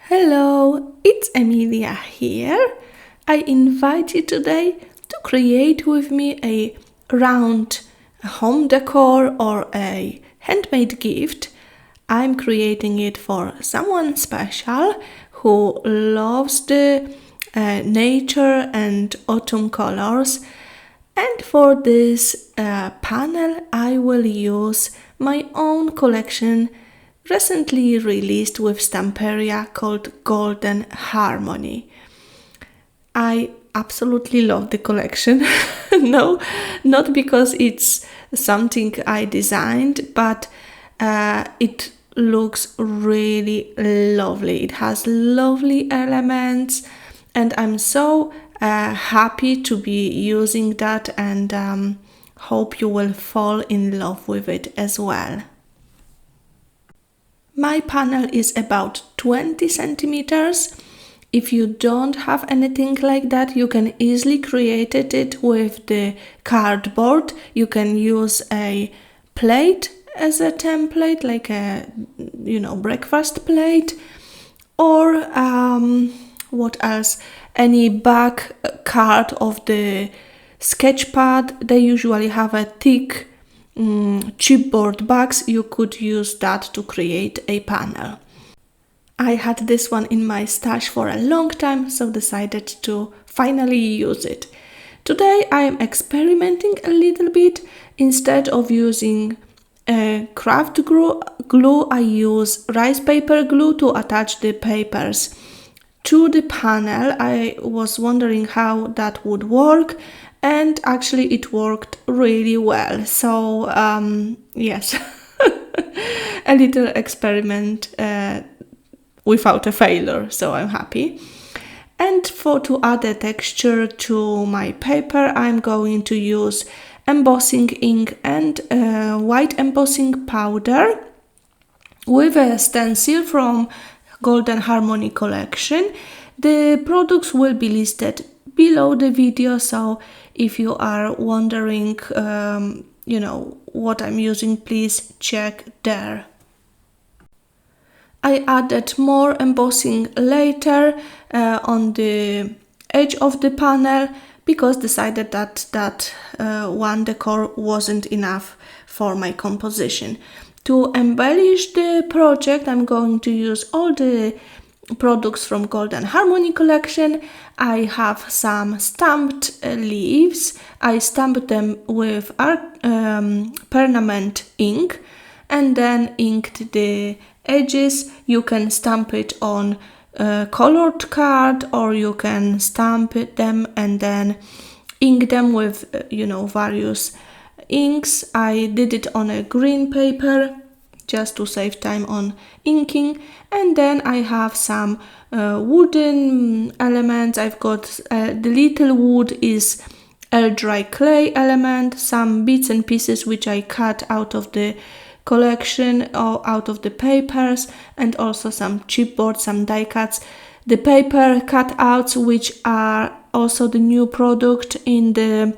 Hello, it's Emilia here. I invite you today to create with me a round home decor or a handmade gift. I'm creating it for someone special who loves the nature and autumn colors. And for this panel, I will use my own collection recently released with Stamperia called Golden Harmony. I absolutely love the collection. No, not because it's something I designed, but it looks really lovely. It has lovely elements, and I'm so happy to be using that and hope you will fall in love with it as well. My panel is about 20 centimeters. If you don't have anything like that, you can easily create it with the cardboard. You can use a plate as a template, like a breakfast plate, or what else? Any back card of the sketch pad. They usually have a thick chipboard bags. You could use that to create a panel. I had this one in my stash for a long time, so decided to finally use it. Today I am experimenting a little bit. Instead of using craft glue, I use rice paper glue to attach the papers to the panel. I was wondering how that would work, and actually it worked really well. So yes, a little experiment without a failure, so I'm happy. And to add a texture to my paper, I'm going to use embossing ink and white embossing powder with a stencil from Golden Harmony collection. The products will be listed below the video, so if you are wondering what I'm using, please check there. I added more embossing later on the edge of the panel because decided that one decor wasn't enough for my composition. To embellish the project, I'm going to use all the products from Golden Harmony collection. I have some stamped leaves. I stamped them with permanent ink and then inked the edges. You can stamp it on a colored card, or you can stamp them and then ink them with various inks. I did it on a green paper just to save time on inking, and then I have some wooden elements. I've got the little wood is air dry clay element, some bits and pieces which I cut out of the collection or out of the papers, and also some chipboard, some die cuts. The paper cutouts, which are also the new product in the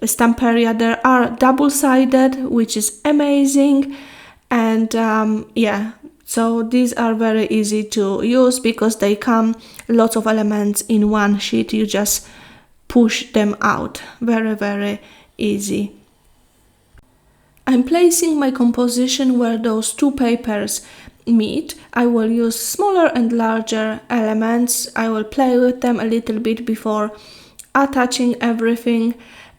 Stamperia, they are double-sided, which is amazing. And so these are very easy to use because they come lots of elements in one sheet. You just push them out. Very, very easy. I'm placing my composition where those two papers meet. I will use smaller and larger elements. I will play with them a little bit before attaching everything.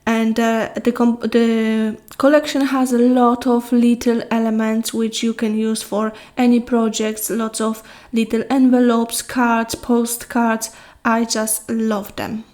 And the collection has a lot of little elements which you can use for any projects. Lots of little envelopes, cards, postcards. I just love them.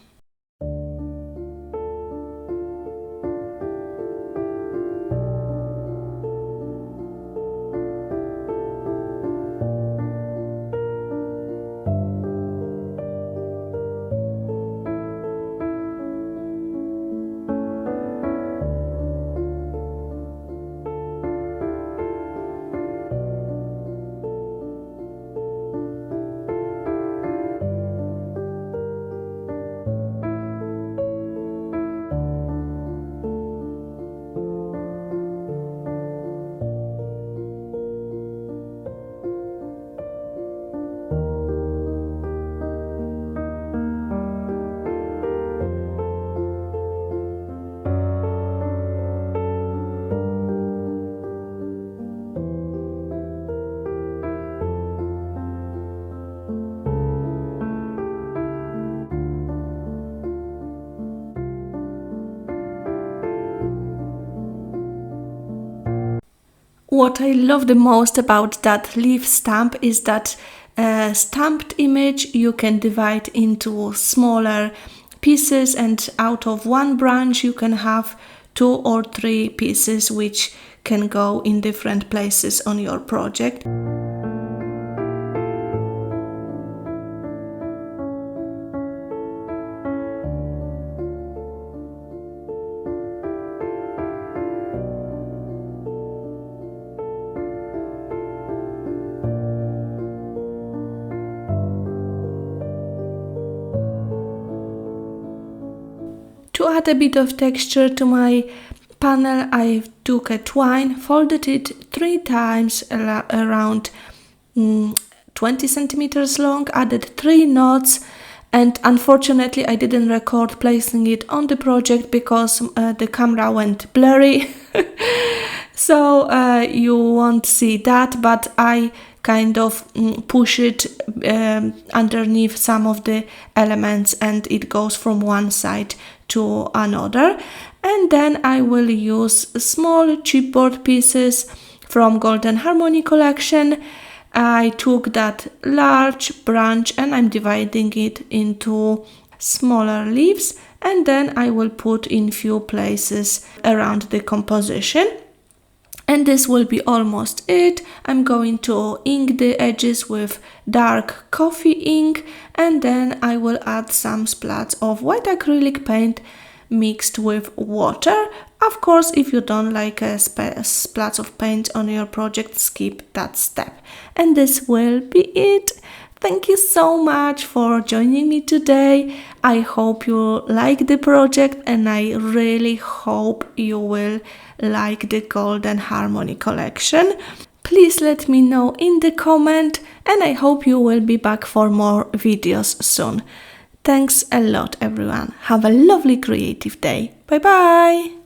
What I love the most about that leaf stamp is that stamped image you can divide into smaller pieces, and out of one branch you can have 2 or 3 pieces which can go in different places on your project. To add a bit of texture to my panel, I took a twine, folded it 3 times around 20 centimeters long, added 3 knots, and unfortunately I didn't record placing it on the project because the camera went blurry. So you won't see that, but I kind of push it underneath some of the elements and it goes from one side to another. And then I will use small chipboard pieces from Golden Harmony collection. I took that large branch and I'm dividing it into smaller leaves, and then I will put in few places around the composition. And this will be almost it. I'm going to ink the edges with dark coffee ink, and then I will add some splats of white acrylic paint mixed with water. Of course, if you don't like splats of paint on your project, skip that step. And this will be it. Thank you so much for joining me today. I hope you like the project, and I really hope you will like the Golden Harmony collection. Please let me know in the comment, and I hope you will be back for more videos soon. Thanks a lot, everyone. Have a lovely creative day. Bye bye!